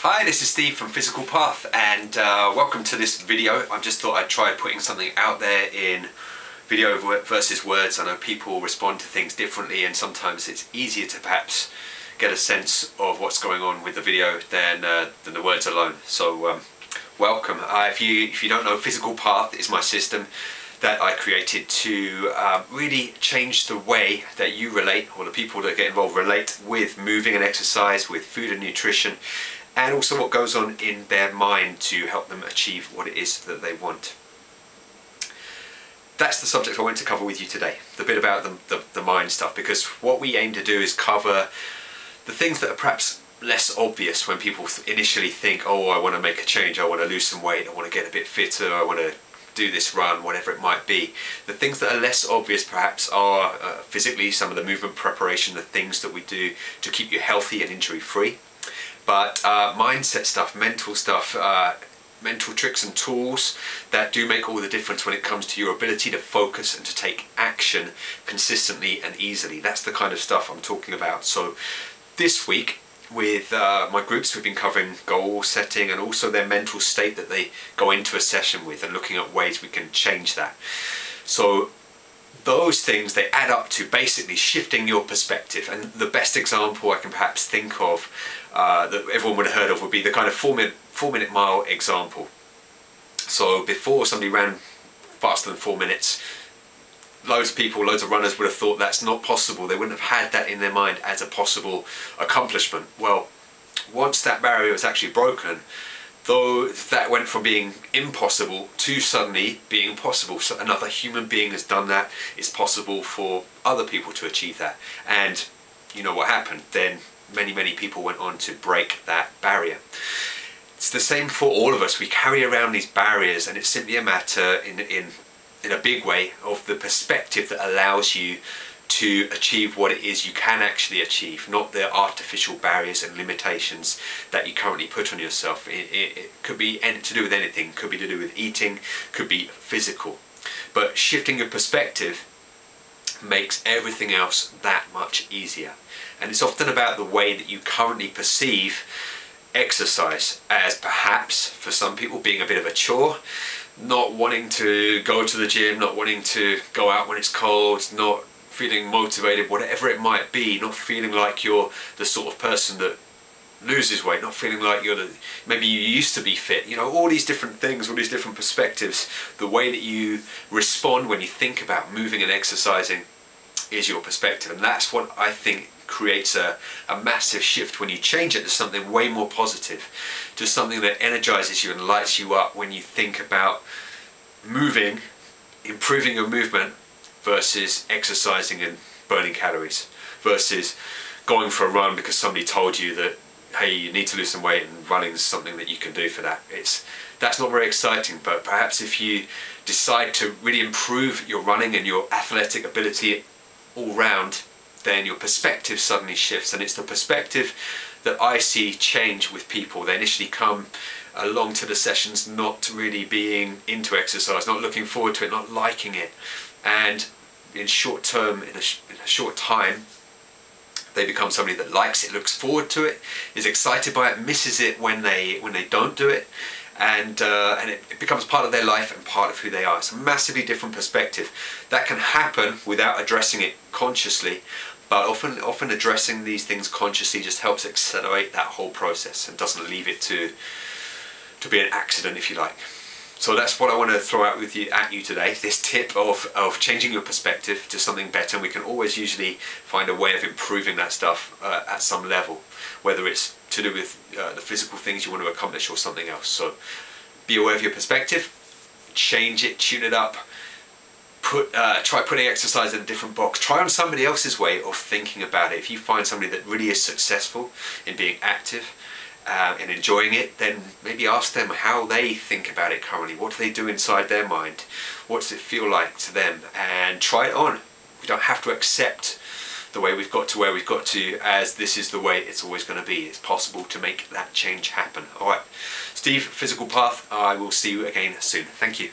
Hi, this is Steve from Physical Path, and welcome to this video. I just thought I'd try putting something out there in video versus words. I know people respond to things differently, and sometimes it's easier to perhaps get a sense of what's going on with the video than the words alone. So welcome. If you don't know, Physical Path is my system that I created to really change the way that you relate, or the people that get involved relate with moving and exercise, with food and nutrition, and also what goes on in their mind to help them achieve what it is that they want. That's the subject I want to cover with you today, the bit about the mind stuff, because what we aim to do is cover the things that are perhaps less obvious when people initially think, oh, I want to make a change, I want to lose some weight, I want to get a bit fitter, I want to do this run, whatever it might be. The things that are less obvious perhaps are physically some of the movement preparation, the things that we do to keep you healthy and injury free. But mindset stuff, mental stuff, mental tricks and tools that do make all the difference when it comes to your ability to focus and to take action consistently and easily. That's the kind of stuff I'm talking about. So this week with my groups, we've been covering goal setting and also their mental state that they go into a session with, and looking at ways we can change that. So those things, they add up to basically shifting your perspective. And the best example I can perhaps think of that everyone would have heard of would be the kind of 4-minute mile example. So before somebody ran faster than 4 minutes, loads of people, loads of runners would have thought that's not possible. They wouldn't have had that in their mind as a possible accomplishment. Well, once that barrier was actually broken, though, that went from being impossible to suddenly being possible. So another human being has done that. It's possible for other people to achieve that. And you know what happened? Then many people went on to break that barrier. It's the same for all of us. We carry around these barriers, and it's simply a matter in a big way of the perspective that allows you to achieve what it is you can actually achieve, not the artificial barriers and limitations that you currently put on yourself. It could be to do with anything, could be to do with eating, could be physical. But shifting your perspective makes everything else that much easier. And it's often about the way that you currently perceive exercise as, perhaps for some people, being a bit of a chore, not wanting to go to the gym, not wanting to go out when it's cold, not feeling motivated, whatever it might be, not feeling like you're the sort of person that loses weight, not feeling like maybe you used to be fit. You know, all these different things, all these different perspectives. The way that you respond when you think about moving and exercising is your perspective, and that's what I think creates a massive shift when you change it to something way more positive, to something that energizes you and lights you up when you think about moving, improving your movement, versus exercising and burning calories, versus going for a run because somebody told you that, hey, you need to lose some weight and running is something that you can do for that. That's not very exciting. But perhaps if you decide to really improve your running and your athletic ability all round, then your perspective suddenly shifts. And it's the perspective that I see change with people. They initially come along to the sessions not really being into exercise, not looking forward to it, not liking it, and in short time they become somebody that likes it, looks forward to it, is excited by it, misses it when they don't do it, and it becomes part of their life and part of who they are. It's a massively different perspective that can happen without addressing it consciously, but often addressing these things consciously just helps accelerate that whole process and doesn't leave it to be an accident, if you like. So that's what I want to throw out at you today, this tip of changing your perspective to something better. And we can always usually find a way of improving that stuff at some level, whether it's to do with the physical things you want to accomplish or something else. So be aware of your perspective, change it, tune it up, try putting exercise in a different box, try on somebody else's way of thinking about it. If you find somebody that really is successful in being active and enjoying it, then maybe ask them how they think about it currently. What do they do inside their mind? What does it feel like to them? And try it on. We don't have to accept the way we've got to where we've got to as this is the way it's always going to be. It's possible to make that change happen. Alright, Steve, Physical Path, I will see you again soon. Thank you.